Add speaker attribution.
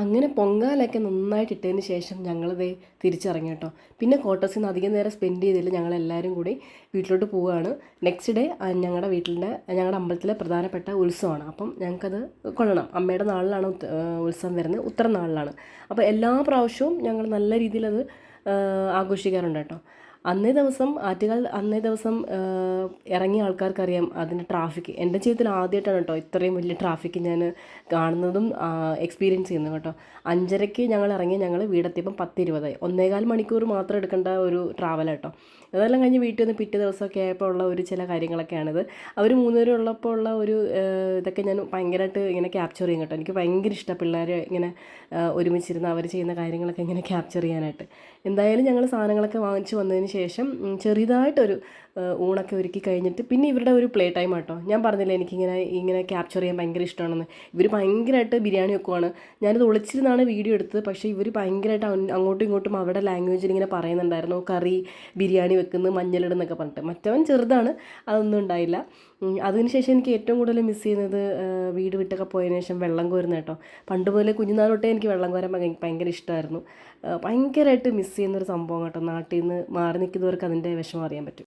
Speaker 1: അങ്ങനെ പൊങ്കാലൊക്കെ നന്നായിട്ട് ഇട്ടതിന് ശേഷം ഞങ്ങളിതേ തിരിച്ചിറങ്ങി കേട്ടോ. പിന്നെ ക്വാർട്ടേഴ്സിൽ നിന്ന് അധികം നേരം സ്പെൻഡ് ചെയ്തില്ല, ഞങ്ങളെല്ലാവരും കൂടി വീട്ടിലോട്ട് പോവുകയാണ്. നെക്സ്റ്റ് ഡേ ഞങ്ങളുടെ അമ്പലത്തിലെ പ്രധാനപ്പെട്ട ഉത്സവമാണ്. അപ്പം ഞങ്ങൾക്കത് കൊള്ളണം. അമ്മയുടെ നാളിലാണ് ഉത്സവം വരുന്നത്, ഉത്തരനാളിലാണ്. അപ്പോൾ എല്ലാ പ്രാവശ്യവും ഞങ്ങൾ നല്ല രീതിയിലത് ആഘോഷിക്കാറുണ്ട് കേട്ടോ. അന്നേ ദിവസം ഇറങ്ങിയ ആൾക്കാർക്കറിയാം അതിൻ്റെ ട്രാഫിക്. എൻ്റെ ജീവിതത്തിൽ ആദ്യമായിട്ടാണ് കേട്ടോ ഇത്രയും വലിയ ട്രാഫിക് ഞാൻ കാണുന്നതും എക്സ്പീരിയൻസ് ചെയ്യുന്നത് കേട്ടോ. 5:30 ഞങ്ങൾ ഇറങ്ങി, ഞങ്ങൾ വീടെത്തിയപ്പം 10:20. 1.25 മണിക്കൂർ മാത്രം എടുക്കേണ്ട ഒരു ട്രാവൽ കേട്ടോ. അതെല്ലാം കഴിഞ്ഞ് വീട്ടിൽ നിന്ന് പിറ്റേ ദിവസമൊക്കെ ആയപ്പോൾ ഉള്ള ഒരു ചില കാര്യങ്ങളൊക്കെയാണിത്. അവർ 3 പേരും ഉള്ളപ്പോൾ ഉള്ള ഒരു ഇതൊക്കെ ഞാൻ ഭയങ്കരമായിട്ട് ഇങ്ങനെ ക്യാപ്ചർ ചെയ്യും കേട്ടോ. എനിക്ക് ഭയങ്കര ഇഷ്ടമാണ് പിള്ളേർ ഇങ്ങനെ ഒരുമിച്ചിരുന്ന് അവർ ചെയ്യുന്ന കാര്യങ്ങളൊക്കെ ഇങ്ങനെ ക്യാപ്ചർ ചെയ്യാനായിട്ട്. എന്തായാലും ഞങ്ങൾ സാധനങ്ങളൊക്കെ വാങ്ങിച്ച് വന്നതിന് ശേഷം ചെറിയതായിട്ടൊരു ഊണൊക്കെ ഒരുക്കി കഴിഞ്ഞിട്ട് പിന്നെ ഇവരുടെ ഒരു പ്ലേ ടൈം ആട്ടോ. ഞാൻ പറഞ്ഞില്ലേ ഇങ്ങനെ ക്യാപ്ചർ ചെയ്യാൻ ഭയങ്കര ഇഷ്ടമാണെന്ന്. ഇവർ ഭയങ്കരമായിട്ട് ബിരിയാണി വെക്കുവാണ്. ഞാനത് ഒളിച്ചിരുന്നാണ് വീഡിയോ എടുത്തത്. പക്ഷേ ഇവർ ഭയങ്കരമായിട്ട് അങ്ങോട്ടും ഇങ്ങോട്ടും അവരുടെ ലാംഗ്വേജിൽ ഇങ്ങനെ പറയുന്നുണ്ടായിരുന്നു. കറി ബിരിയാണി വെക്കുന്നത്, മഞ്ഞളിടുന്നൊക്കെ പറഞ്ഞിട്ട്. മറ്റവൻ ചെറുതാണ്, അതൊന്നും ഉണ്ടായില്ല. അതിനുശേഷം എനിക്ക് ഏറ്റവും കൂടുതൽ മിസ് ചെയ്യുന്നത് വീട് വിട്ടൊക്കെ പോയതിനു ശേഷം വെള്ളം കോരുന്ന കേട്ടോ. പണ്ട് പോലെ കുഞ്ഞുനാൾ തൊട്ടേ എനിക്ക് വെള്ളം കോരാൻ ഭയങ്കര ഇഷ്ടമായിരുന്നു. ഭയങ്കരമായിട്ട് മിസ് ചെയ്യുന്നൊരു സംഭവം കേട്ടോ. നാട്ടിൽ നിന്ന് മാറി നിൽക്കുന്നവർക്ക് അതിൻ്റെ വിഷമം അറിയാൻ പറ്റും.